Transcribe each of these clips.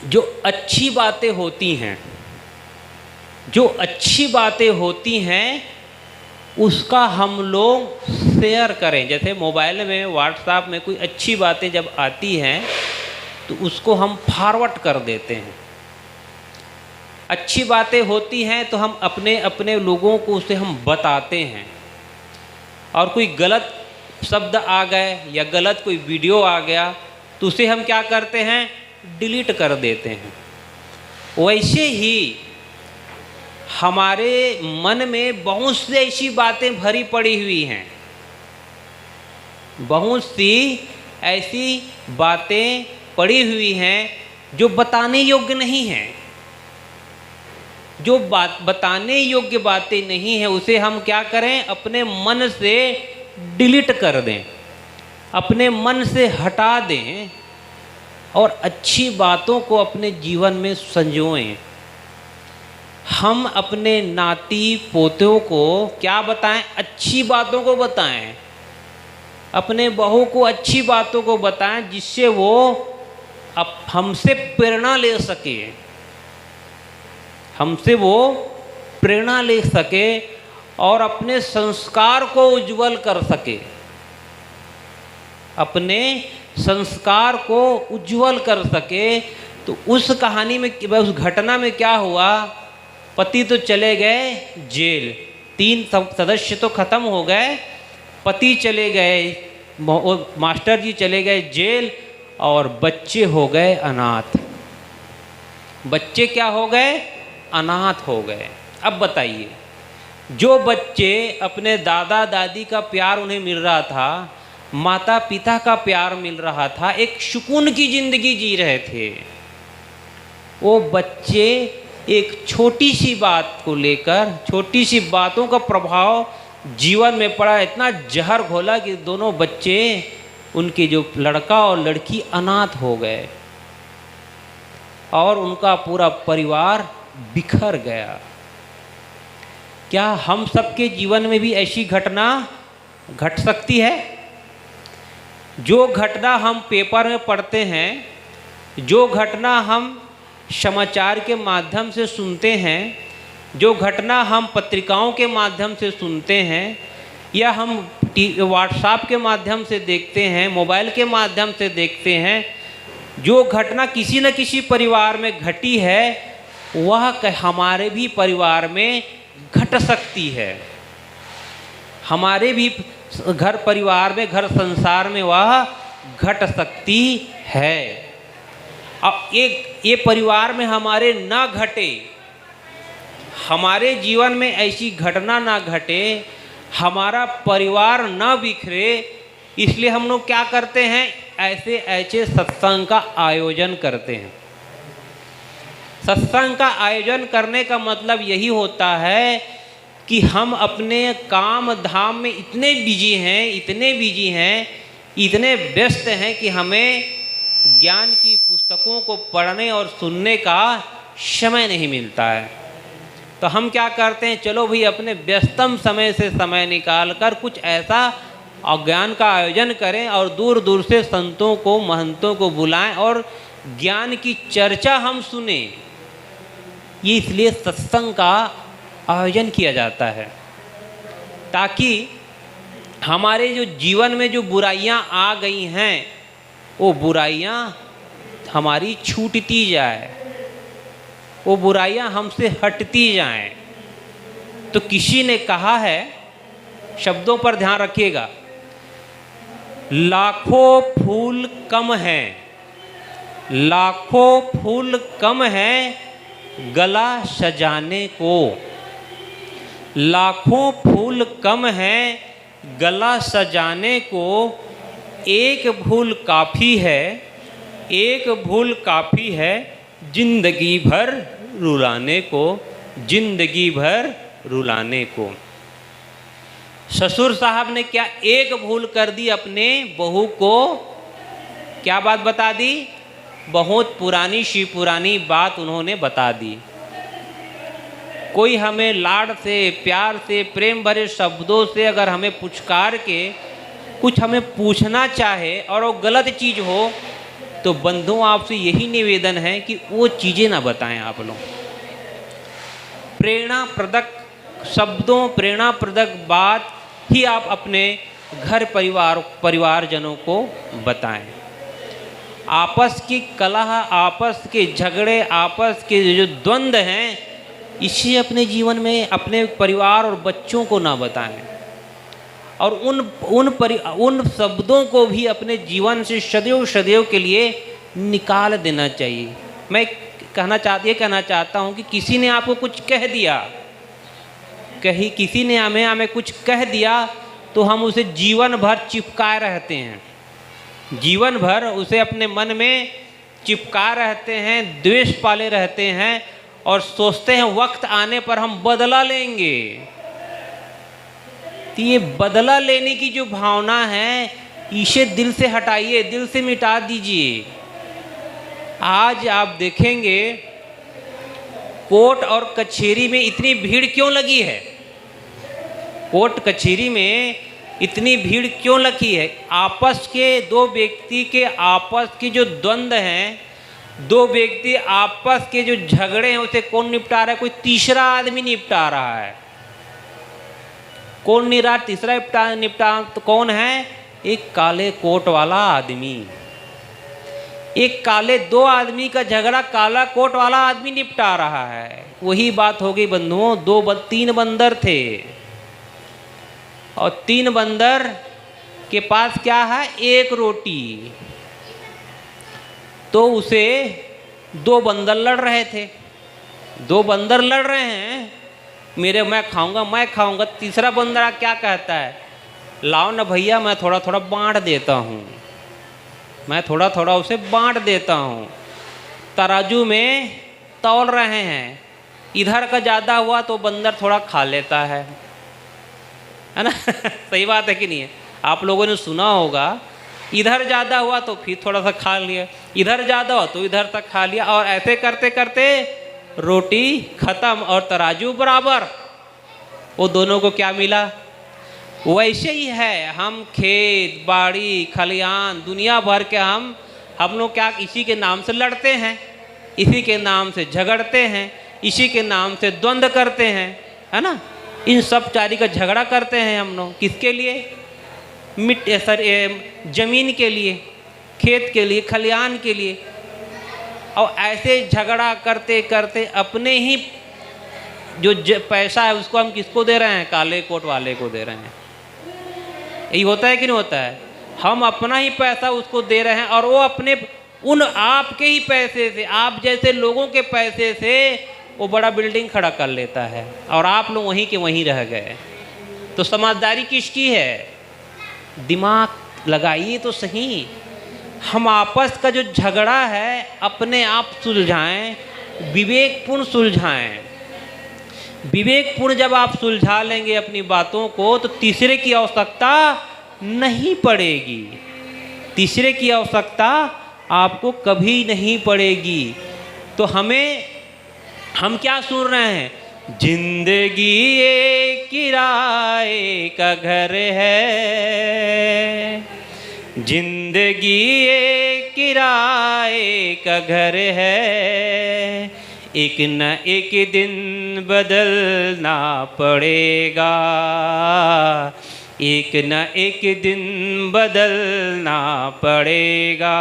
जो अच्छी बातें होती हैं, जो अच्छी बातें होती हैं उसका हम लोग शेयर करें। जैसे मोबाइल में, व्हाट्सएप में कोई अच्छी बातें जब आती हैं तो उसको हम फॉरवर्ड कर देते हैं। अच्छी बातें होती हैं तो हम अपने अपने लोगों को उसे हम बताते हैं। और कोई गलत शब्द आ गए या गलत कोई वीडियो आ गया तो उसे हम क्या करते हैं, डिलीट कर देते हैं। वैसे ही हमारे मन में बहुत सी ऐसी बातें भरी पड़ी हुई हैं, बहुत सी ऐसी बातें पड़ी हुई हैं जो बताने योग्य नहीं हैं। जो बात बताने योग्य बातें नहीं है उसे हम क्या करें, अपने मन से डिलीट कर दें, अपने मन से हटा दें और अच्छी बातों को अपने जीवन में संजोएं। हम अपने नाती पोतों को क्या बताएं, अच्छी बातों को बताएं। अपने बहू को अच्छी बातों को बताएं जिससे वो अब हमसे प्रेरणा ले सके, हमसे वो प्रेरणा ले सके और अपने संस्कार को उज्जवल कर सके, अपने संस्कार को उज्जवल कर सके। तो उस कहानी में, उस घटना में क्या हुआ, पति तो चले गए जेल, 3 सदस्य तो खत्म हो गए, पति चले गए, मास्टर जी चले गए जेल और बच्चे हो गए अनाथ। बच्चे क्या हो गए, अनाथ हो गए। अब बताइए, जो बच्चे अपने दादा दादी का प्यार उन्हें मिल रहा था, माता पिता का प्यार मिल रहा था, एक सुकून की जिंदगी जी रहे थे, वो बच्चे एक छोटी सी बात को लेकर, छोटी सी बातों का प्रभाव जीवन में पड़ा, इतना जहर घोला कि दोनों बच्चे, उनके जो लड़का और लड़की अनाथ हो गए और उनका पूरा परिवार बिखर गया। क्या हम सबके जीवन में भी ऐसी घटना घट सकती है? जो घटना हम पेपर में पढ़ते हैं, जो घटना हम समाचार के माध्यम से सुनते हैं, जो घटना हम पत्रिकाओं के माध्यम से सुनते हैं या हम व्हाट्सएप के माध्यम से देखते हैं, मोबाइल के माध्यम से देखते हैं, जो घटना किसी न किसी परिवार में घटी है वह हमारे भी परिवार में घट सकती है। हमारे भी घर परिवार में, घर संसार में वह घट सकती है। अब ये परिवार में हमारे ना घटे, हमारे जीवन में ऐसी घटना ना घटे, हमारा परिवार ना बिखरे, इसलिए हम लोग क्या करते हैं, ऐसे ऐसे सत्संग का आयोजन करते हैं। सत्संग का आयोजन करने का मतलब यही होता है कि हम अपने काम धाम में इतने बिजी हैं, इतने बिजी हैं, इतने व्यस्त हैं कि हमें ज्ञान की पुस्तकों को पढ़ने और सुनने का समय नहीं मिलता है। तो हम क्या करते हैं, चलो भाई अपने व्यस्तम समय से समय निकाल कर कुछ ऐसा ज्ञान का आयोजन करें और दूर दूर से संतों को, महंतों को बुलाएं और ज्ञान की चर्चा हम सुने। ये इसलिए सत्संग का आयोजन किया जाता है ताकि हमारे जो जीवन में जो बुराइयां आ गई हैं वो बुराइयां हमारी छूटती जाए, वो बुराइयां हमसे हटती जाएं। तो किसी ने कहा है, शब्दों पर ध्यान रखिएगा, लाखों फूल कम हैं, लाखों फूल कम हैं गला सजाने को, लाखों फूल कम हैं गला सजाने को, एक भूल काफ़ी है, एक भूल काफ़ी है जिंदगी भर रुलाने को, जिंदगी भर रुलाने को। ससुर साहब ने क्या एक भूल कर दी, अपने बहू को क्या बात बता दी, बहुत पुरानी सी पुरानी बात उन्होंने बता दी। कोई हमें लाड से, प्यार से, प्रेम भरे शब्दों से अगर हमें पुचकार के कुछ हमें पूछना चाहे और वो गलत चीज़ हो तो बंधुओं आपसे यही निवेदन है कि वो चीज़ें ना बताएं आप लोग। प्रेरणाप्रदक शब्दों, प्रेरणाप्रदक बात ही आप अपने घर परिवारजनों को बताएं। आपस की कलह, आपस के झगड़े, आपस के जो द्वंद्व हैं, इसे अपने जीवन में अपने परिवार और बच्चों को ना बताएं। और उन शब्दों को भी अपने जीवन से सदैव के लिए निकाल देना चाहिए। मैं ये कहना चाहता हूँ कि किसी ने आपको कुछ कह दिया, किसी ने हमें कुछ कह दिया, तो हम उसे जीवन भर चिपकाए रहते हैं, जीवन भर उसे अपने मन में चिपकाए रहते हैं, द्वेष पाले रहते हैं और सोचते हैं वक्त आने पर हम बदला लेंगे। तो ये बदला लेने की जो भावना है, इसे दिल से हटाइए, दिल से मिटा दीजिए। आज आप देखेंगे कोर्ट और कचहरी में इतनी भीड़ क्यों लगी है? कोर्ट कचहरी में इतनी भीड़ क्यों लगी है? आपस के दो व्यक्ति के आपस की जो द्वंद्व हैं, दो व्यक्ति आपस के जो झगड़े हैं, उसे कौन निपटा रहा है? कोई तीसरा आदमी निपटा रहा है। कौन नहीं रहा? तीसरा निपटा तो कौन है? एक काले कोट वाला आदमी। एक काले दो आदमी का झगड़ा काला कोट वाला आदमी निपटा रहा है। वही बात हो गई बंधुओं, तीन बंदर थे और तीन बंदर के पास क्या है? एक रोटी। तो उसे दो बंदर लड़ रहे थे, दो बंदर लड़ रहे हैं, मैं खाऊंगा। तीसरा बंदर क्या कहता है? लाओ ना भैया, मैं थोड़ा थोड़ा बांट देता हूँ, मैं थोड़ा थोड़ा उसे बांट देता हूँ। तराजू में तौल रहे हैं, इधर का ज़्यादा हुआ तो बंदर थोड़ा खा लेता है ना? सही बात है कि नहीं है? आप लोगों ने सुना होगा, इधर ज़्यादा हुआ तो फिर थोड़ा सा खा लिया, इधर ज़्यादा हुआ तो इधर तक खा लिया, और ऐसे करते करते रोटी ख़त्म और तराजू बराबर। वो दोनों को क्या मिला? वैसे ही है, हम खेत बाड़ी खलिहान दुनिया भर के हम लोग क्या इसी के नाम से लड़ते हैं, इसी के नाम से झगड़ते हैं, इसी के नाम से द्वंद्व करते हैं, है ना? इन सब चारी का झगड़ा करते हैं हम लोग। किसके लिए? जमीन के लिए, खेत के लिए, खलिहान के लिए। और ऐसे झगड़ा करते करते अपने ही जो पैसा है उसको हम किसको दे रहे हैं? काले कोट वाले को दे रहे हैं। यही होता है कि नहीं होता है? हम अपना ही पैसा उसको दे रहे हैं और वो अपने उन आपके ही पैसे से, आप जैसे लोगों के पैसे से वो बड़ा बिल्डिंग खड़ा कर लेता है और आप लोग वहीं के वहीं रह गए। तो समझदारी किसकी है? दिमाग लगाइए तो सही। हम आपस का जो झगड़ा है अपने आप सुलझाएं, विवेकपूर्ण सुलझाएं। विवेकपूर्ण जब आप सुलझा लेंगे अपनी बातों को, तो तीसरे की आवश्यकता नहीं पड़ेगी, तीसरे की आवश्यकता आपको कभी नहीं पड़ेगी। तो हम क्या सुन रहे हैं? जिंदगी एक किराए का घर है, जिंदगी एक किराए का घर है, एक न एक दिन बदलना पड़ेगा, एक न एक दिन बदलना पड़ेगा।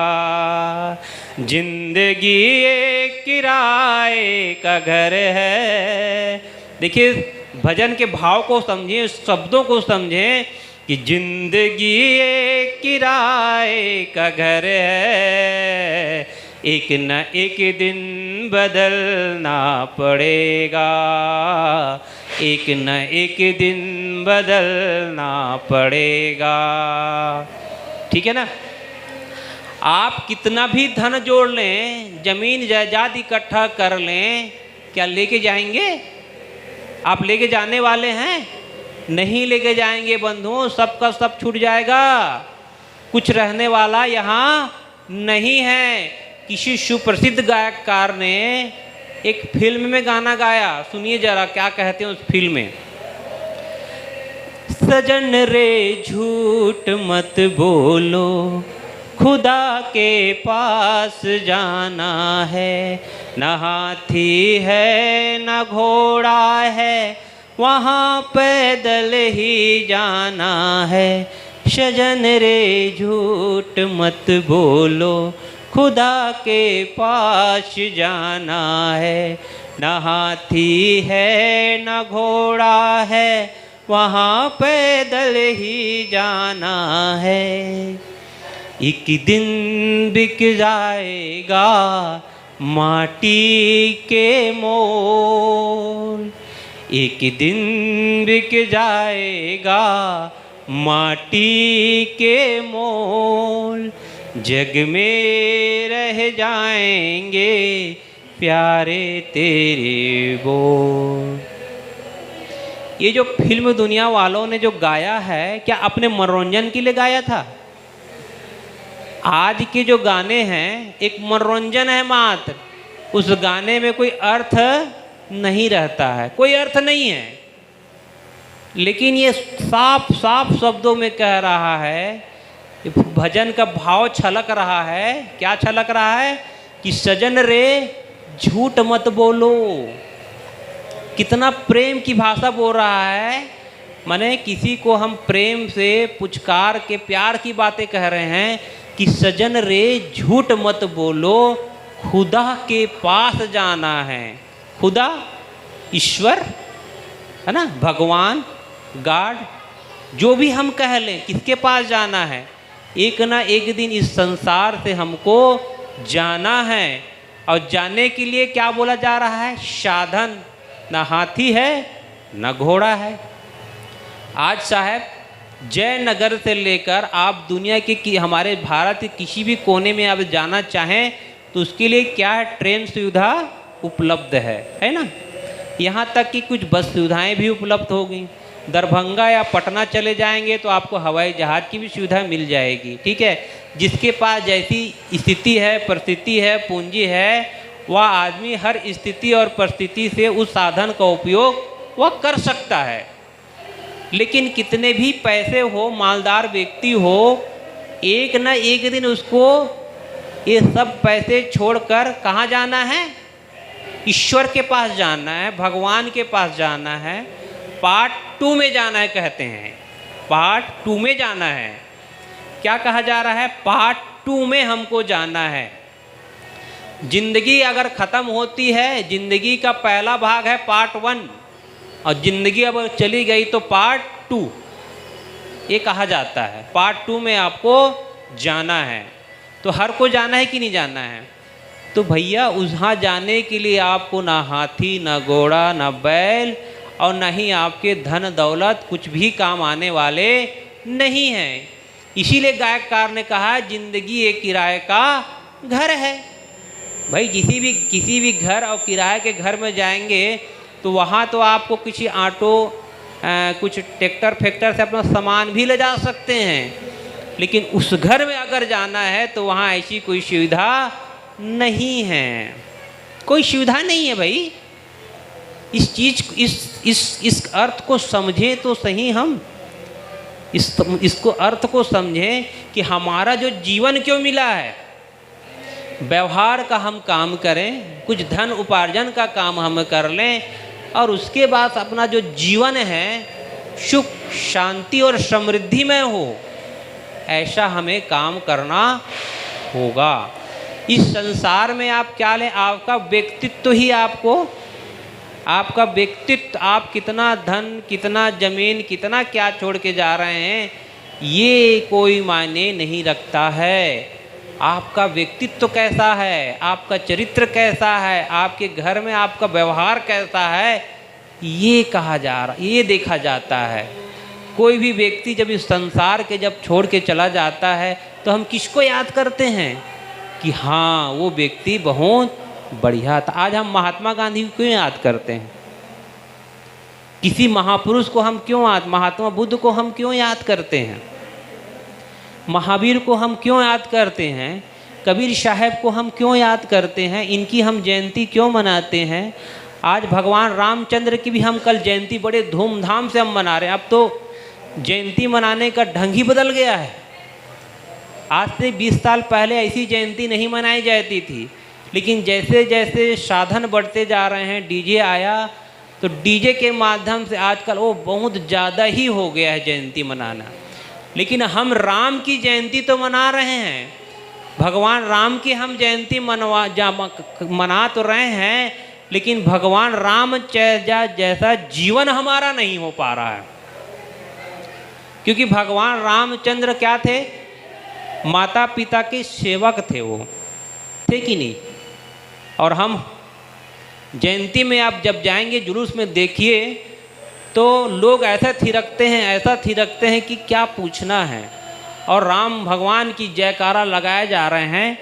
जिंदगी एक किराए का घर है। देखिए भजन के भाव को समझें, शब्दों को समझें कि जिंदगी एक किराए का घर है, एक न एक दिन बदलना पड़ेगा, एक न एक दिन बदलना पड़ेगा। ठीक है ना? आप कितना भी धन जोड़ लें, जमीन जायदाद इकट्ठा कर लें, क्या लेके जाएंगे? आप लेके जाने वाले हैं? नहीं लेके जाएंगे बंधुओं, सबका सब छूट जाएगा, कुछ रहने वाला यहाँ नहीं है। किसी सुप्रसिद्ध गायककार ने एक फिल्म में गाना गाया, सुनिए जरा क्या कहते हैं उस फिल्म में। सजन रे झूठ मत बोलो, खुदा के पास जाना है। न हाथी है न घोड़ा है, वहाँ पैदल ही जाना है। सजन रे झूठ मत बोलो, खुदा के पास जाना है। न हाथी है न घोड़ा है, वहाँ पैदल ही जाना है। एक दिन बिक जाएगा माटी के मोल, एक दिन बिक जाएगा माटी के मोल। जग में रह जाएंगे प्यारे तेरे बोल। ये जो फिल्म दुनिया वालों ने जो गाया है, क्या अपने मनोरंजन के लिए गाया था? आज के जो गाने हैं एक मनोरंजन है मात्र, उस गाने में कोई अर्थ नहीं रहता है, कोई अर्थ नहीं है। लेकिन ये साफ साफ शब्दों में कह रहा है, भजन का भाव छलक रहा है। क्या छलक रहा है? कि सजन रे झूठ मत बोलो। कितना प्रेम की भाषा बोल रहा है। माने किसी को हम प्रेम से पुचकार के प्यार की बातें कह रहे हैं कि सजन रे झूठ मत बोलो, खुदा के पास जाना है। खुदा ईश्वर है ना, भगवान, गॉड, जो भी हम कह लें, किसके पास जाना है? एक ना एक दिन इस संसार से हमको जाना है। और जाने के लिए क्या बोला जा रहा है? साधन। ना हाथी है ना घोड़ा है। आज साहब जयनगर से लेकर आप दुनिया के हमारे भारत के किसी भी कोने में आप जाना चाहें तो उसके लिए क्या है? ट्रेन सुविधा उपलब्ध है ना। यहाँ तक कि कुछ बस सुविधाएं भी उपलब्ध हो गई। दरभंगा या पटना चले जाएंगे तो आपको हवाई जहाज़ की भी सुविधा मिल जाएगी। ठीक है, जिसके पास जैसी स्थिति है, परिस्थिति है, पूंजी है, वह आदमी हर स्थिति और परिस्थिति से उस साधन का उपयोग वह कर सकता है। लेकिन कितने भी पैसे हो, मालदार व्यक्ति हो, एक न एक दिन उसको ये सब पैसे छोड़कर कहाँ जाना है? ईश्वर के पास जाना है, भगवान के पास जाना है। पार्ट 2 में जाना है कहते हैं, पार्ट 2 में जाना है। क्या कहा जा रहा है? पार्ट 2 में हमको जाना है। जिंदगी अगर ख़त्म होती है, जिंदगी का पहला भाग है पार्ट 1, और जिंदगी अगर चली गई तो पार्ट 2 ये कहा जाता है। पार्ट 2 में आपको जाना है। तो हर को जाना है कि नहीं जाना है? तो भैया वहाँ जाने के लिए आपको ना हाथी, ना घोड़ा, ना बैल और ना ही आपके धन दौलत कुछ भी काम आने वाले नहीं हैं। इसीलिए गायककार ने कहा जिंदगी एक किराए का घर है। भाई किसी भी घर और किराए के घर में जाएंगे तो वहाँ तो आपको किसी ऑटो कुछ ट्रैक्टर फैक्टर से अपना सामान भी ले जा सकते हैं, लेकिन उस घर में अगर जाना है तो वहाँ ऐसी कोई सुविधा नहीं है। कोई सुविधा नहीं है भाई। इस चीज इस अर्थ को समझें तो सही। हम इसको अर्थ को समझें कि हमारा जो जीवन क्यों मिला है, व्यवहार का हम काम करें, कुछ धन उपार्जन का काम हम कर लें और उसके बाद अपना जो जीवन है सुख शांति और समृद्धि में हो, ऐसा हमें काम करना होगा। इस संसार में आप क्या लें, आपका व्यक्तित्व ही आपका व्यक्तित्व, आप कितना धन, कितना जमीन, कितना क्या छोड़ के जा रहे हैं, ये कोई मायने नहीं रखता है। आपका व्यक्तित्व कैसा है, आपका चरित्र कैसा है, आपके घर में आपका व्यवहार कैसा है, ये कहा जा रहा, ये देखा जाता है। कोई भी व्यक्ति जब इस संसार के जब छोड़ के चला जाता है तो हम किसको याद करते हैं कि हाँ वो व्यक्ति बहुत बढ़िया था। आज हम महात्मा गांधी को क्यों याद करते हैं? किसी महापुरुष को हम क्यों महात्मा बुद्ध को हम क्यों याद करते हैं? महावीर को हम क्यों याद करते हैं? कबीर साहब को हम क्यों याद करते हैं? इनकी हम जयंती क्यों मनाते हैं? आज भगवान रामचंद्र की भी हम कल जयंती बड़े धूमधाम से हम मना रहे हैं। अब तो जयंती मनाने का ढंग ही बदल गया है। आज से 20 साल पहले ऐसी जयंती नहीं मनाई जाती थी, लेकिन जैसे जैसे साधन बढ़ते जा रहे हैं, डीजे आया, तो डीजे के माध्यम से आजकल वो बहुत ज़्यादा ही हो गया है जयंती मनाना। लेकिन हम राम की जयंती तो मना रहे हैं, भगवान राम की हम जयंती मना तो रहे हैं, लेकिन भगवान राम जैसा जीवन हमारा नहीं हो पा रहा है। क्योंकि भगवान रामचंद्र क्या थे? माता पिता के सेवक थे, वो थे कि नहीं? और हम जयंती में आप जब जाएंगे जुलूस में देखिए तो लोग ऐसा थिरकते हैं कि क्या पूछना है, और राम भगवान की जयकारा लगाए जा रहे हैं।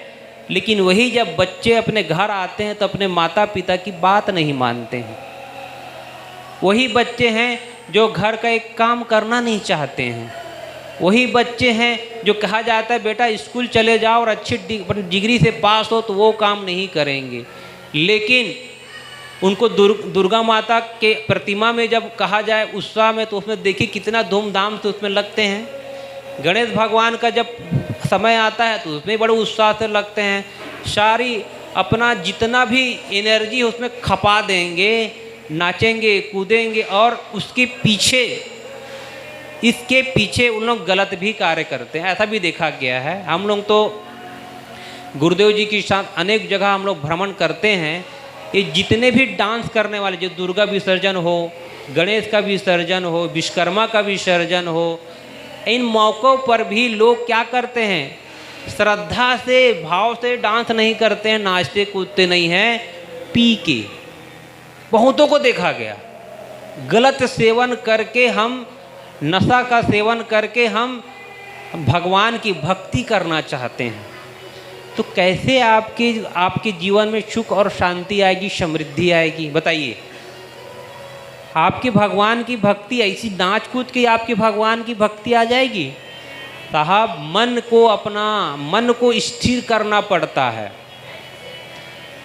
लेकिन वही जब बच्चे अपने घर आते हैं तो अपने माता पिता की बात नहीं मानते हैं। वही बच्चे हैं जो घर का एक काम करना नहीं चाहते हैं। वही बच्चे हैं जो कहा जाता है बेटा स्कूल चले जाओ और अच्छी डिग्री से पास हो, तो वो काम नहीं करेंगे। लेकिन उनको दुर्गा माता के प्रतिमा में जब कहा जाए उत्साह में, तो उसमें देखिए कितना धूमधाम से उसमें लगते हैं। गणेश भगवान का जब समय आता है तो उसमें बड़े उत्साह से लगते हैं। सारी अपना जितना भी एनर्जी उसमें खपा देंगे, नाचेंगे कूदेंगे, और उसके पीछे इसके पीछे उन लोग गलत भी कार्य करते हैं। ऐसा भी देखा गया है। हम लोग तो गुरुदेव जी के साथ अनेक जगह हम लोग भ्रमण करते हैं। ये जितने भी डांस करने वाले, जो दुर्गा विसर्जन हो, गणेश का विसर्जन हो, विश्वकर्मा का विसर्जन हो, इन मौक़ों पर भी लोग क्या करते हैं? श्रद्धा से भाव से डांस नहीं करते हैं, नाचते कूदते नहीं हैं, पी के। बहुतों को देखा गया गलत सेवन करके, हम नशा का सेवन करके हम भगवान की भक्ति करना चाहते हैं। तो कैसे आपके जीवन में सुख और शांति आएगी, समृद्धि आएगी? बताइए। आपकी भगवान की भक्ति ऐसी नाच कूद के आपकी भगवान की भक्ति आ जाएगी? साहब, मन को स्थिर करना पड़ता है।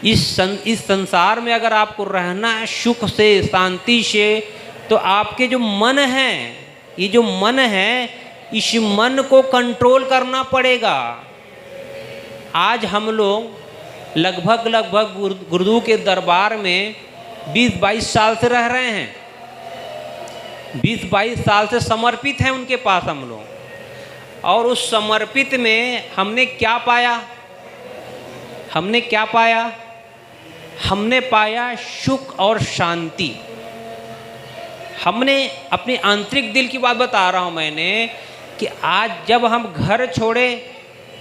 इस संसार में अगर आपको रहना है सुख से, शांति से, तो आपके जो मन है, ये जो मन है, इस मन को कंट्रोल करना पड़ेगा। आज हम लोग लगभग गुरुदेव के दरबार में 20-22 साल से रह रहे हैं। 20-22 साल से समर्पित हैं उनके पास हम लोग। और उस समर्पित में हमने क्या पाया? हमने पाया सुख और शांति। हमने अपनी आंतरिक दिल की बात बता रहा हूँ मैंने, कि आज जब हम घर छोड़े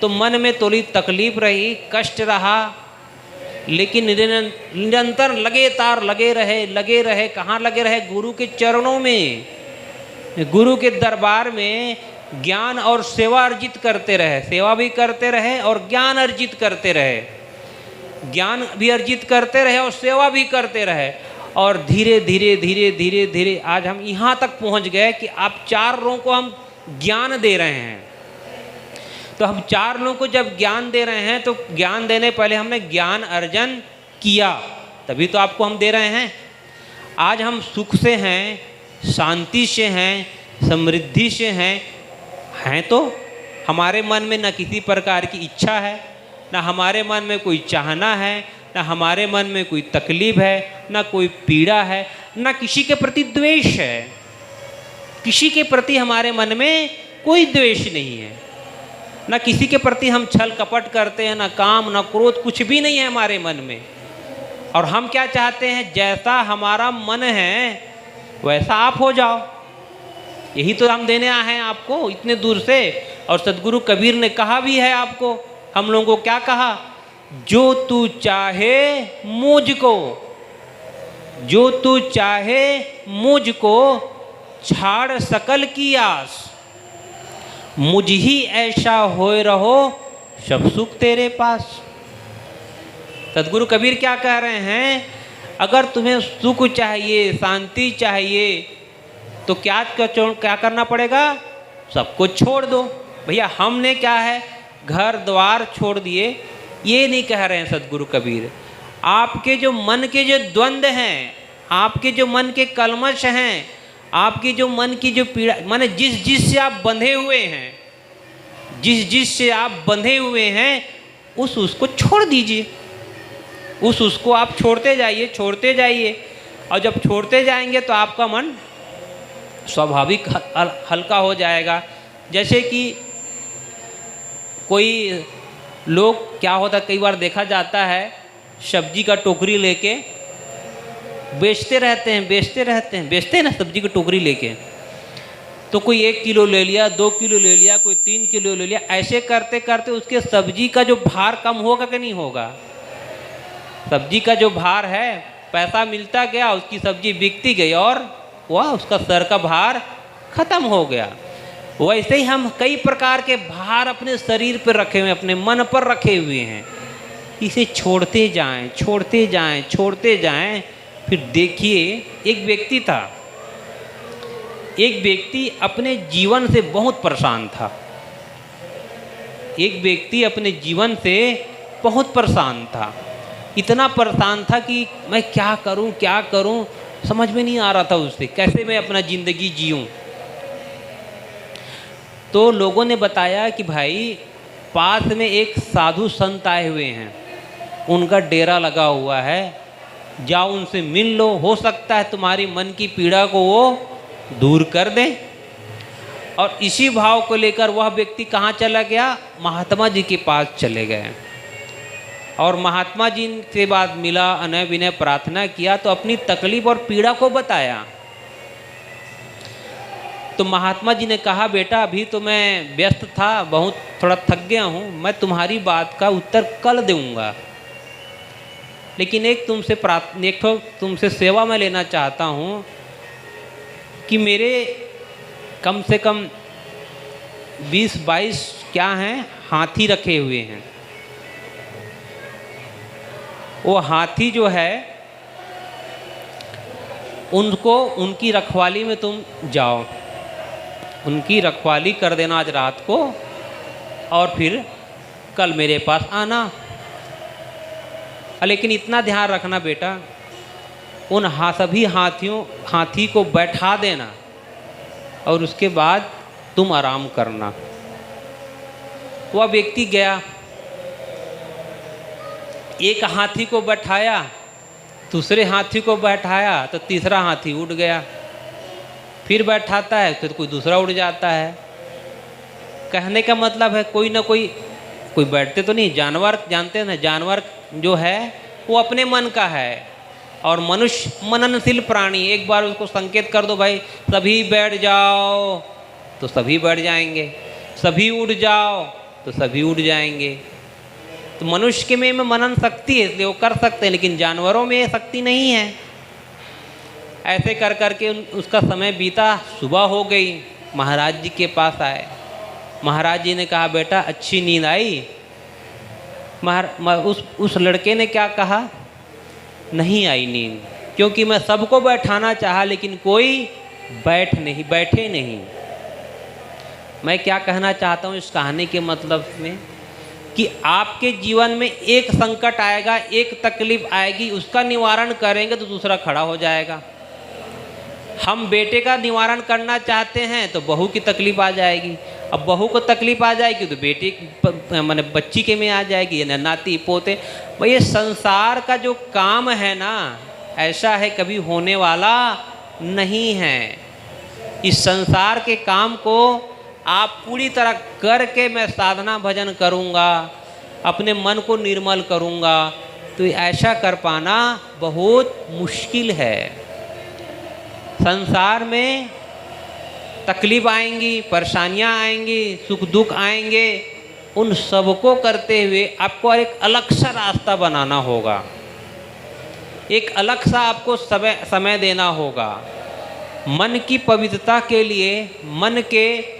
तो मन में थोड़ी तकलीफ रही, कष्ट रहा, लेकिन निरंतर लगे रहे। कहाँ लगे रहे? गुरु के चरणों में, गुरु के दरबार में ज्ञान और सेवा अर्जित करते रहे। सेवा भी करते रहे और ज्ञान अर्जित करते रहे। ज्ञान भी अर्जित करते रहे और सेवा भी करते रहे। और धीरे धीरे आज हम यहाँ तक पहुँच गए कि आप 4 लोगों को हम ज्ञान दे रहे हैं। तो हम 4 लोगों को जब ज्ञान दे रहे हैं, तो ज्ञान देने पहले हमने ज्ञान अर्जन किया, तभी तो आपको हम दे रहे हैं। आज हम सुख से हैं, शांति से हैं, समृद्धि से हैं तो हमारे मन में न किसी प्रकार की इच्छा है, न हमारे मन में कोई चाहना है, न हमारे मन में कोई तकलीफ है, न कोई पीड़ा है, न किसी के प्रति द्वेष है। किसी के प्रति हमारे मन में कोई द्वेष नहीं है। न किसी के प्रति हम छल कपट करते हैं, न काम, न क्रोध, कुछ भी नहीं है हमारे मन में। और हम क्या चाहते हैं? जैसा हमारा मन है वैसा आप हो जाओ। यही तो हम देने आए हैं आपको इतने दूर से। और सदगुरु कबीर ने कहा भी है आपको, हम लोगों को क्या कहा? जो तू चाहे मुझको, जो तू चाहे मुझको, छाड़ सकल की आस, मुझ ही ऐसा होए रहो, सब सुख तेरे पास। सदगुरु कबीर क्या कह रहे हैं? अगर तुम्हें सुख चाहिए, शांति चाहिए, तो क्या करना पड़ेगा? सबको छोड़ दो। भैया हमने क्या है, घर द्वार छोड़ दिए, ये नहीं कह रहे हैं सदगुरु कबीर। आपके जो मन के जो द्वंद्व हैं, आपके जो मन के कलमश हैं, आपकी जो मन की जो पीड़ा, माने जिस से आप बंधे हुए हैं, जिस जिस से आप बंधे हुए हैं उसको छोड़ दीजिए, उसको आप छोड़ते जाइए। और जब छोड़ते जाएंगे तो आपका मन स्वाभाविक हल्का हो जाएगा। जैसे कि कोई लोग, क्या होता है कई बार देखा जाता है, सब्जी का टोकरी लेके बेचते रहते हैं ना सब्जी की टोकरी लेके। तो कोई 1 किलो ले लिया, 2 किलो ले लिया, कोई 3 किलो ले लिया। ऐसे करते करते उसके सब्जी का जो भार कम होगा कि नहीं होगा? सब्जी का जो भार है, पैसा मिलता गया, उसकी सब्जी बिकती गई और वह उसका सर का भार खत्म हो गया। वैसे ही हम कई प्रकार के भार अपने शरीर पर रखे हुए हैं, अपने मन पर रखे हुए हैं। इसे छोड़ते जाएं। फिर देखिए, एक व्यक्ति अपने जीवन से बहुत परेशान था। इतना परेशान था कि मैं क्या करूं, समझ में नहीं आ रहा था उससे, कैसे मैं अपना ज़िंदगी जीऊं। तो लोगों ने बताया कि भाई पास में एक साधु संत आए हुए हैं, उनका डेरा लगा हुआ है, जाओ उनसे मिल लो, हो सकता है तुम्हारी मन की पीड़ा को वो दूर कर दें। और इसी भाव को लेकर वह व्यक्ति कहाँ चला गया? महात्मा जी के पास चले गए। और महात्मा जी से बाद मिला, अनय विनय प्रार्थना किया, तो अपनी तकलीफ और पीड़ा को बताया। तो महात्मा जी ने कहा, बेटा अभी तो मैं व्यस्त था, बहुत थोड़ा थक गया हूँ, मैं तुम्हारी बात का उत्तर कल दूंगा, लेकिन एक तुमसे सेवा मैं लेना चाहता हूँ कि मेरे कम से कम 20-22 क्या हैं हाथी रखे हुए हैं। वो हाथी जो है उनकी रखवाली में तुम जाओ, उनकी रखवाली कर देना आज रात को, और फिर कल मेरे पास आना। लेकिन इतना ध्यान रखना बेटा, उन सभी हाथी को बैठा देना और उसके बाद तुम आराम करना। वह व्यक्ति गया, एक हाथी को बैठाया, दूसरे हाथी को बैठाया, तो तीसरा हाथी उड़ गया। फिर बैठाता है तो कोई दूसरा उड़ जाता है। कहने का मतलब है कोई ना कोई बैठते तो नहीं। जानवर जानते हैं ना, जानवर जो है वो अपने मन का है, और मनुष्य मननशील प्राणी। एक बार उसको संकेत कर दो, भाई सभी बैठ जाओ, तो सभी बैठ जाएंगे, सभी उड़ जाओ तो सभी उड़ जाएंगे। तो मनुष्य के में मनन शक्ति है, इसलिए वो कर सकते हैं, लेकिन जानवरों में ये शक्ति नहीं है। ऐसे कर करके उसका समय बीता, सुबह हो गई, महाराज जी के पास आए। महाराज जी ने कहा, बेटा अच्छी नींद आई? उस लड़के ने क्या कहा? नहीं आई नींद, क्योंकि मैं सबको बैठाना चाहा लेकिन कोई बैठे नहीं। मैं क्या कहना चाहता हूँ इस कहानी के मतलब में, कि आपके जीवन में एक संकट आएगा, एक तकलीफ आएगी, उसका निवारण करेंगे तो दूसरा खड़ा हो जाएगा। हम बेटे का निवारण करना चाहते हैं तो बहू की तकलीफ आ जाएगी, अब बहू को तकलीफ आ जाएगी तो बेटे माने बच्ची के में आ जाएगी, या नाती पोते। भाई ये संसार का जो काम है ना, ऐसा है कभी होने वाला नहीं है। इस संसार के काम को आप पूरी तरह करके मैं साधना भजन करूँगा, अपने मन को निर्मल करूँगा, तो ऐसा कर पाना बहुत मुश्किल है। संसार में तकलीफ आएंगी, परेशानियां आएंगी, सुख दुख आएंगे, उन सबको करते हुए आपको एक अलग सा रास्ता बनाना होगा, एक अलग सा आपको समय देना होगा। मन की पवित्रता के लिए, मन के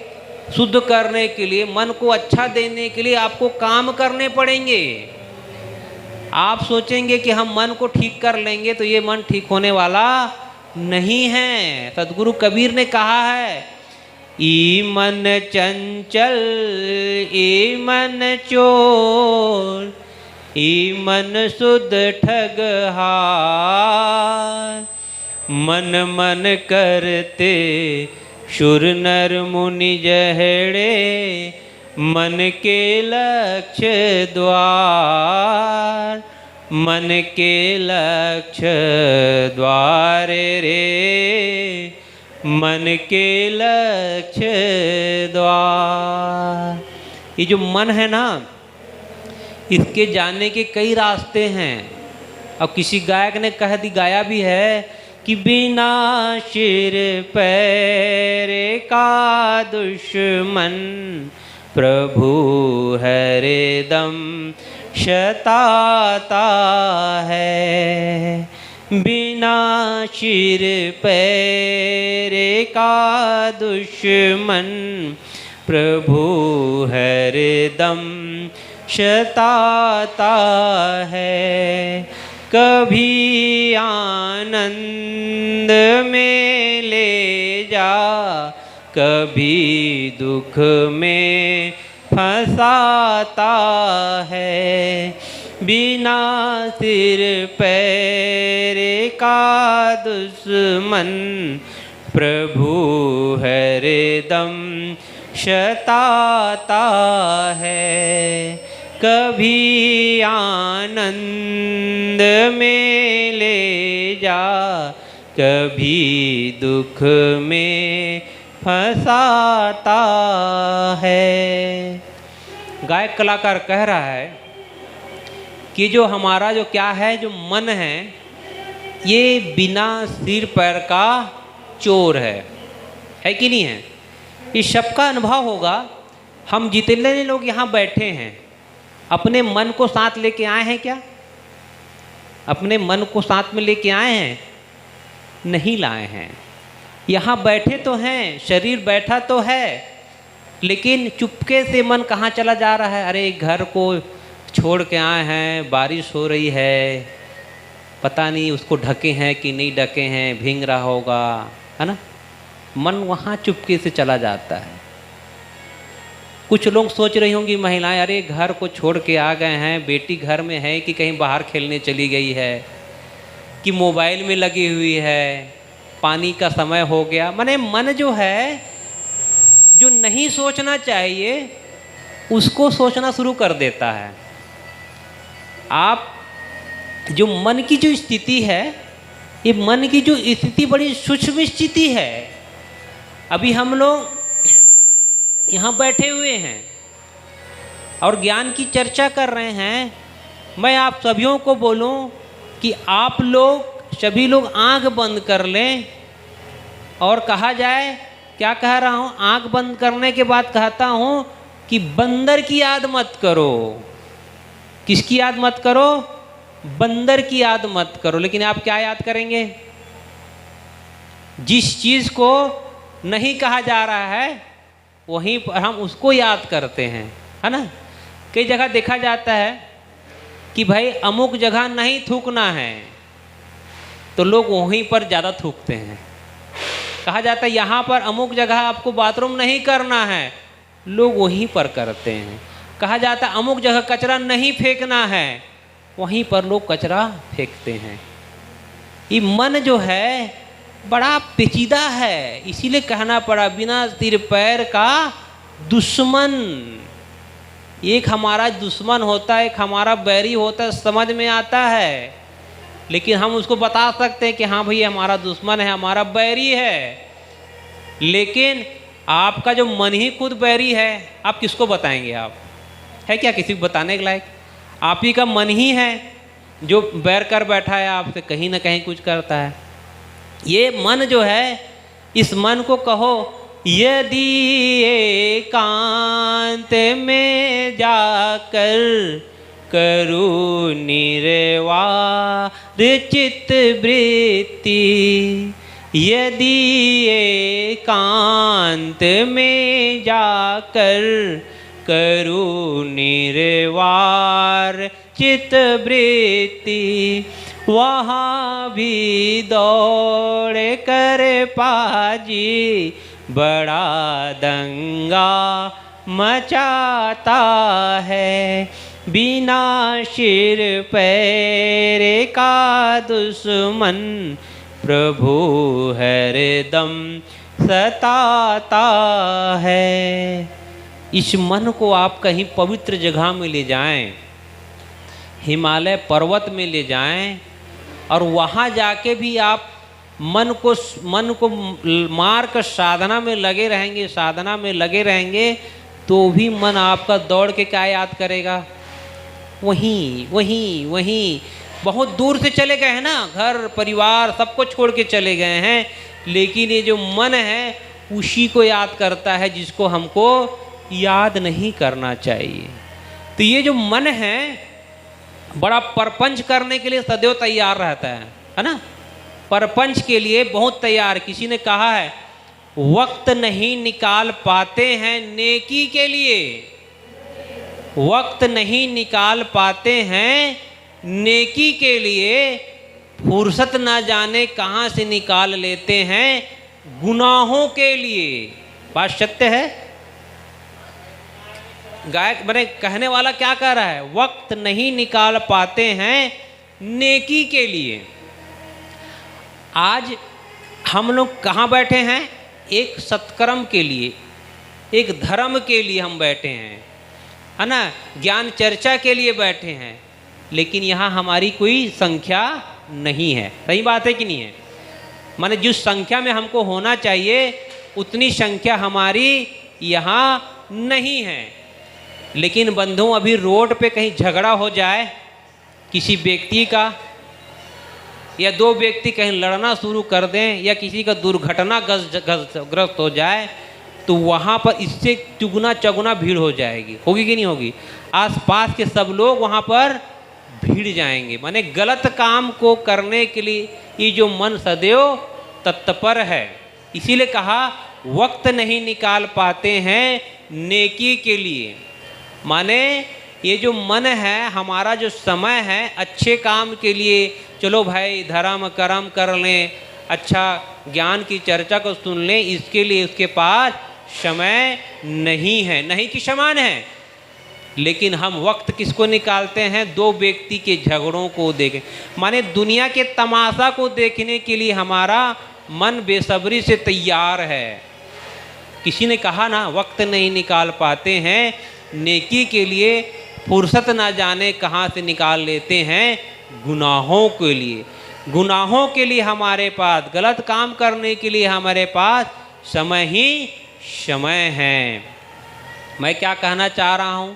शुद्ध करने के लिए, मन को अच्छा देने के लिए आपको काम करने पड़ेंगे। आप सोचेंगे कि हम मन को ठीक कर लेंगे तो ये मन ठीक होने वाला नहीं है। सद्गुरु कबीर ने कहा है, ई मन चंचल ई मन चोर, ई मन शुद्ध ठगहार, मन मन करते शुर नर मुनि जहड़े, मन के लक्ष्य द्वार, मन के लक्ष्य द्वार रे, मन के लक्ष्य द्वार। ये जो मन है ना, इसके जाने के कई रास्ते हैं। अब किसी गायक ने गाया भी है कि बिना सिर पैर का दुश्मन प्रभु हरदम सताता है। बिना सिर पैर का दुश्मन प्रभु हरदम सताता है। कभी आनंद में ले जा, कभी दुख में फंसाता है। बिना सिर पैर का दुश्मन प्रभु हरदम सताता है। कभी आनंद में ले जा, कभी दुख में फंसाता है। गायक कलाकार कह रहा है कि जो हमारा जो क्या है, जो मन है, ये बिना सिर पैर का चोर है कि नहीं है? इस सबका अनुभव होगा। हम जितने लोग यहाँ बैठे हैं, अपने मन को साथ लेके आए हैं क्या? अपने मन को साथ में लेके आए हैं? नहीं लाए हैं। यहाँ बैठे तो हैं, शरीर बैठा तो है, लेकिन चुपके से मन कहाँ चला जा रहा है? अरे घर को छोड़ के आए हैं, बारिश हो रही है, पता नहीं उसको ढके हैं कि नहीं ढके हैं, भीग रहा होगा, है ना? मन वहाँ चुपके से चला जाता है। कुछ लोग सोच रही होंगी महिलाएं, अरे घर को छोड़ के आ गए हैं, बेटी घर में है कि कहीं बाहर खेलने चली गई है, कि मोबाइल में लगी हुई है, पानी का समय हो गया। माने मन जो है, जो नहीं सोचना चाहिए उसको सोचना शुरू कर देता है। आप जो मन की जो स्थिति है, ये मन की जो स्थिति बड़ी सूक्ष्म स्थिति है। अभी हम लोग यहाँ बैठे हुए हैं और ज्ञान की चर्चा कर रहे हैं। मैं आप सभियों को बोलूं कि आप लोग सभी लोग आंख बंद कर लें और कहा जाए, क्या कह रहा हूँ, आंख बंद करने के बाद कहता हूँ कि बंदर की याद मत करो। किसकी याद मत करो? बंदर की याद मत करो। लेकिन आप क्या याद करेंगे? जिस चीज़ को नहीं कहा जा रहा है वहीं पर हम उसको याद करते हैं, है ना? कई जगह देखा जाता है कि भाई अमुक जगह नहीं थूकना है, तो लोग वहीं पर ज़्यादा थूकते हैं। कहा जाता है यहाँ पर अमुक जगह आपको बाथरूम नहीं करना है, लोग वहीं पर करते हैं। कहा जाता है अमुक जगह कचरा नहीं फेंकना है, वहीं पर लोग कचरा फेंकते हैं। ये मन जो है बड़ा पेचीदा है, इसीलिए कहना पड़ा बिना सिर पैर का दुश्मन। एक हमारा दुश्मन होता है, एक हमारा बैरी होता है, समझ में आता है, लेकिन हम उसको बता सकते हैं कि हाँ भाई हमारा दुश्मन है, हमारा बैरी है। लेकिन आपका जो मन ही खुद बैरी है, आप किसको बताएंगे? आप है क्या किसी को बताने के लायक? आप ही का मन ही है जो बैर कर बैठा है आपसे, कहीं ना कहीं कुछ करता है। ये मन जो है, इस मन को कहो यदि एकांत में जाकर करूँ निर्वार चित्त वृत्ति, यदि एकांत में जाकर करूँ निर्वार चित्त वृत्ति, वहाँ भी दौड़ कर पाजी बड़ा दंगा मचाता है। बिना सिर पैर का दुश्मन प्रभु हरदम सताता है। इस मन को आप कहीं पवित्र जगह में ले जाएं, हिमालय पर्वत में ले जाएं, और वहाँ जाके भी आप मन को मार कर साधना में लगे रहेंगे, साधना में लगे रहेंगे, तो भी मन आपका दौड़ के क्या याद करेगा? वहीं वहीं वहीं बहुत दूर से चले गए हैं ना, घर परिवार सबको छोड़ के चले गए हैं, लेकिन ये जो मन है उसी को याद करता है जिसको हमको याद नहीं करना चाहिए। तो ये जो मन है बड़ा परपंच करने के लिए सदैव तैयार रहता है ना, परपंच के लिए बहुत तैयार। किसी ने कहा है वक्त नहीं निकाल पाते हैं नेकी के लिए, वक्त नहीं निकाल पाते हैं नेकी के लिए, फुर्सत ना जाने कहाँ से निकाल लेते हैं गुनाहों के लिए। बात सत्य है। गायक बने कहने वाला क्या कह रहा है? वक्त नहीं निकाल पाते हैं नेकी के लिए। आज हम लोग कहाँ बैठे हैं? एक सत्कर्म के लिए, एक धर्म के लिए हम बैठे हैं, है ना, ज्ञान चर्चा के लिए बैठे हैं, लेकिन यहाँ हमारी कोई संख्या नहीं है। सही बात है कि नहीं है? माने जिस संख्या में हमको होना चाहिए उतनी संख्या हमारी यहाँ नहीं है। लेकिन बंधु, अभी रोड पे कहीं झगड़ा हो जाए किसी व्यक्ति का, या दो व्यक्ति कहीं लड़ना शुरू कर दें, या किसी का दुर्घटना ग्रस्त हो जाए, तो वहाँ पर इससे चुगना चगुना भीड़ हो जाएगी। होगी कि नहीं होगी? आसपास के सब लोग वहाँ पर भीड़ जाएंगे। माने गलत काम को करने के लिए ये जो मन सदैव तत्पर है। इसीलिए कहा वक्त नहीं निकाल पाते हैं नेकी के लिए। माने ये जो मन है, हमारा जो समय है अच्छे काम के लिए, चलो भाई धर्म कर्म कर लें, अच्छा ज्ञान की चर्चा को सुन लें, इसके लिए उसके पास समय नहीं है। नहीं कि समान है, लेकिन हम वक्त किसको निकालते हैं? दो व्यक्ति के झगड़ों को देखें। माने दुनिया के तमाशा को देखने के लिए हमारा मन बेसब्री से तैयार है। किसी ने कहा ना, वक्त नहीं निकाल पाते हैं नेकी के लिए, फुर्सत ना जाने कहाँ से निकाल लेते हैं गुनाहों के लिए। गुनाहों के लिए हमारे पास, गलत काम करने के लिए हमारे पास समय ही समय है। मैं क्या कहना चाह रहा हूँ?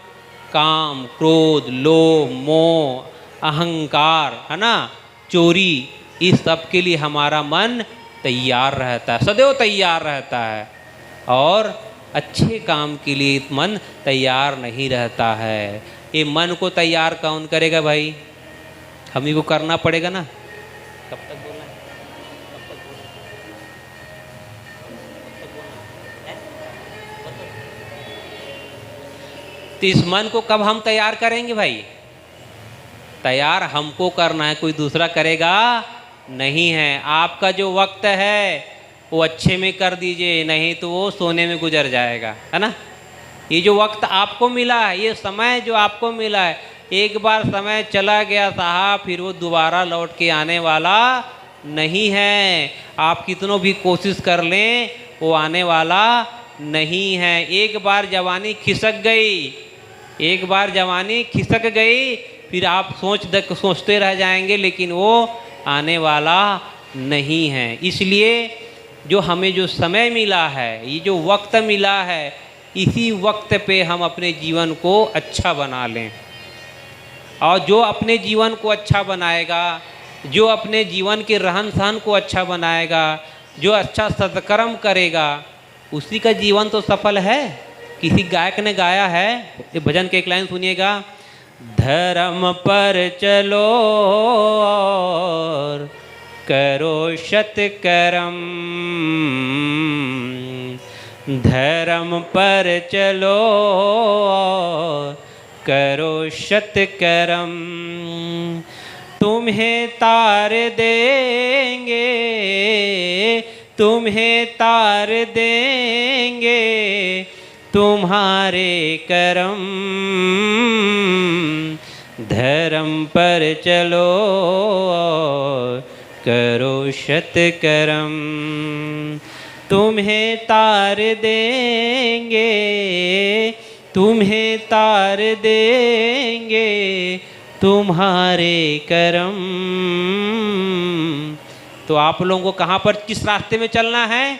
काम, क्रोध, लोभ, मोह, अहंकार, है ना, चोरी, इस सब के लिए हमारा मन तैयार रहता है, सदैव तैयार रहता है, और अच्छे काम के लिए मन तैयार नहीं रहता है। ये मन को तैयार कौन करेगा भाई? हम ही को करना पड़ेगा ना। कब तक बोलना है? कब तक बोलना है? तो इस मन को कब हम तैयार करेंगे भाई? तैयार हमको करना है, कोई दूसरा करेगा नहीं है। आपका जो वक्त है वो अच्छे में कर दीजिए, नहीं तो वो सोने में गुजर जाएगा, है ना। ये जो वक्त आपको मिला है, ये समय जो आपको मिला है, एक बार समय चला गया साहब, फिर वो दोबारा लौट के आने वाला नहीं है। आप कितनों भी कोशिश कर लें, वो आने वाला नहीं है। एक बार जवानी खिसक गई, एक बार जवानी खिसक गई, फिर आप सोचते रह जाएंगे, लेकिन वो आने वाला नहीं है। इसलिए जो हमें जो समय मिला है, ये जो वक्त मिला है, इसी वक्त पे हम अपने जीवन को अच्छा बना लें। और जो अपने जीवन को अच्छा बनाएगा, जो अपने जीवन के रहन सहन को अच्छा बनाएगा, जो अच्छा सत्कर्म करेगा, उसी का जीवन तो सफल है। किसी गायक ने गाया है, ये भजन के एक लाइन सुनिएगा। धर्म पर चलो और करो सत्कर्म, धर्म पर चलो करो सत्कर्म, तुम्हें तार देंगे, तुम्हें तार देंगे तुम्हारे कर्म, धर्म पर चलो करो सत्कर्म, तुम्हें तार देंगे तुम्हें तार देंगे तुम्हारे कर्म। तो आप लोगों को कहाँ पर किस रास्ते में चलना है?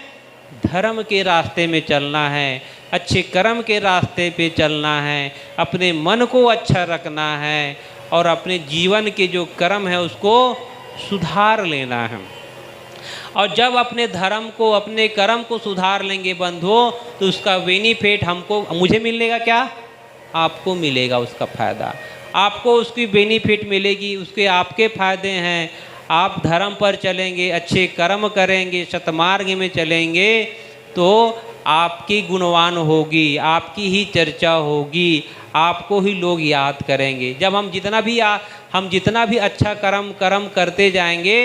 धर्म के रास्ते में चलना है, अच्छे कर्म के रास्ते पे चलना है, अपने मन को अच्छा रखना है और अपने जीवन के जो कर्म है उसको सुधार लेना है। और जब अपने धर्म को, अपने कर्म को सुधार लेंगे बंधुओं, तो उसका बेनिफिट मुझे मिलेगा क्या? आपको मिलेगा उसका फ़ायदा, आपको उसकी बेनिफिट मिलेगी, उसके आपके फ़ायदे हैं। आप धर्म पर चलेंगे, अच्छे कर्म करेंगे, सतमार्ग में चलेंगे तो आपकी गुणवान होगी, आपकी ही चर्चा होगी, आपको ही लोग याद करेंगे। जब हम जितना भी अच्छा कर्म करते जाएंगे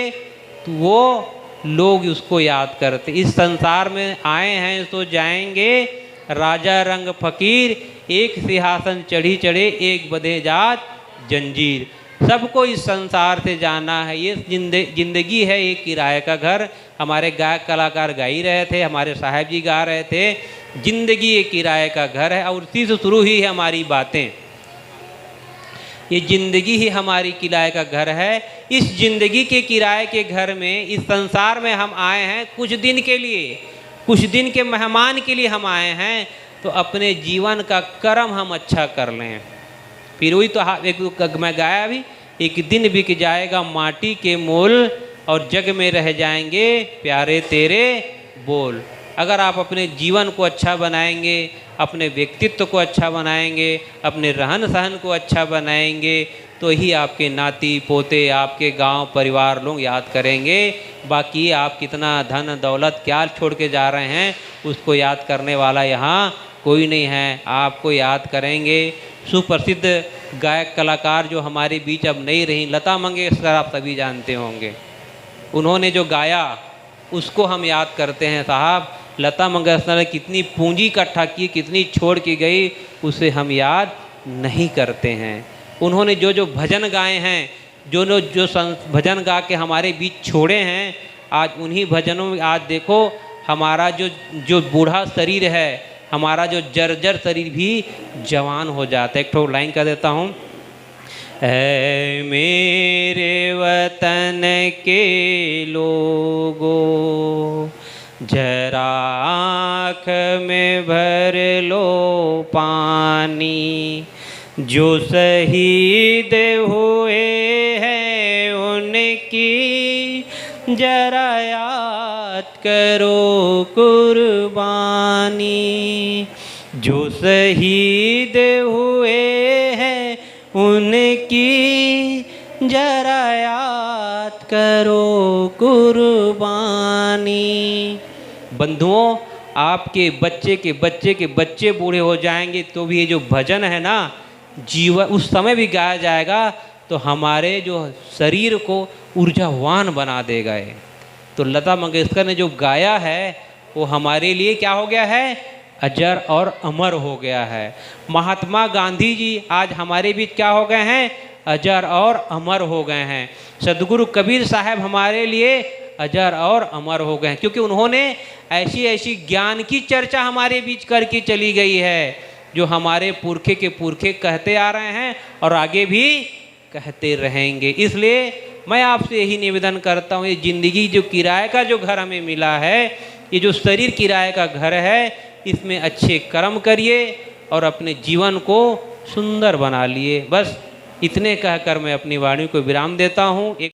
तो वो लोग उसको याद करते। इस संसार में आए हैं तो जाएंगे, राजा रंग फकीर, एक सिंहासन चढ़ी चढ़े, एक बंधे जात जंजीर। सबको इस संसार से जाना है। ये जिंदगी है एक किराए का घर। हमारे गायक कलाकार गा ही रहे थे, हमारे साहब जी गा रहे थे, जिंदगी एक किराए का घर है। और उसी से शुरू ही है हमारी बातें। ये जिंदगी ही हमारी किराए का घर है। इस जिंदगी के किराए के घर में, इस संसार में हम आए हैं कुछ दिन के लिए, कुछ दिन के मेहमान के लिए हम आए हैं। तो अपने जीवन का कर्म हम अच्छा कर लें। फिर वही तो एक मैं गाया भी, एक दिन बिक जाएगा माटी के मोल और जग में रह जाएंगे प्यारे तेरे बोल। अगर आप अपने जीवन को अच्छा बनाएंगे, अपने व्यक्तित्व को अच्छा बनाएंगे, अपने रहन सहन को अच्छा बनाएंगे, तो ही आपके नाती पोते, आपके गांव परिवार लोग याद करेंगे। बाकी आप कितना धन दौलत क्या छोड़ के जा रहे हैं, उसको याद करने वाला यहाँ कोई नहीं है। आपको याद करेंगे। सुप्रसिद्ध गायक कलाकार जो हमारे बीच अब नहीं रही, लता मंगेशकर, आप सभी जानते होंगे। उन्होंने जो गाया उसको हम याद करते हैं। साहब, लता मंगेशकर ने कितनी पूंजी इकट्ठा की, कितनी छोड़ के गई, उसे हम याद नहीं करते हैं। उन्होंने जो भजन गाए हैं, जो भजन गा के हमारे बीच छोड़े हैं, आज उन्हीं भजनों में आज देखो हमारा जो बूढ़ा शरीर है, हमारा जो जर्जर शरीर भी जवान हो जाता है। एक ठो लाइन कर देता हूँ। ऐ मेरे वतन के लोगों, जरा आँख में भर लो पानी, जो शहीद हुए हैं उनकी जरा याद करो कुर्बानी। जो शहीद हुए हैं उनकी जरा याद करो कुर्बानी। बंधुओं, आपके बच्चे के बच्चे के बच्चे बूढ़े हो जाएंगे तो भी ये जो भजन है ना, जीवन उस समय भी गाया जाएगा तो हमारे जो शरीर को ऊर्जावान बना देगा। तो लता मंगेशकर ने जो गाया है वो हमारे लिए क्या हो गया है? अजर और अमर हो गया है। महात्मा गांधी जी आज हमारे बीच क्या हो गए हैं? अजर और अमर हो गए हैं। सदगुरु कबीर साहब हमारे लिए अजर और अमर हो गए हैं, क्योंकि उन्होंने ऐसी ऐसी ज्ञान की चर्चा हमारे बीच करके चली गई है जो हमारे पुरखे के पुरखे कहते आ रहे हैं और आगे भी कहते रहेंगे। इसलिए मैं आपसे यही निवेदन करता हूँ, ये ज़िंदगी जो किराए का जो घर हमें मिला है, ये जो शरीर किराए का घर है, इसमें अच्छे कर्म करिए और अपने जीवन को सुंदर बना लिए। बस इतने कहकर मैं अपनी वाणी को विराम देता हूँ।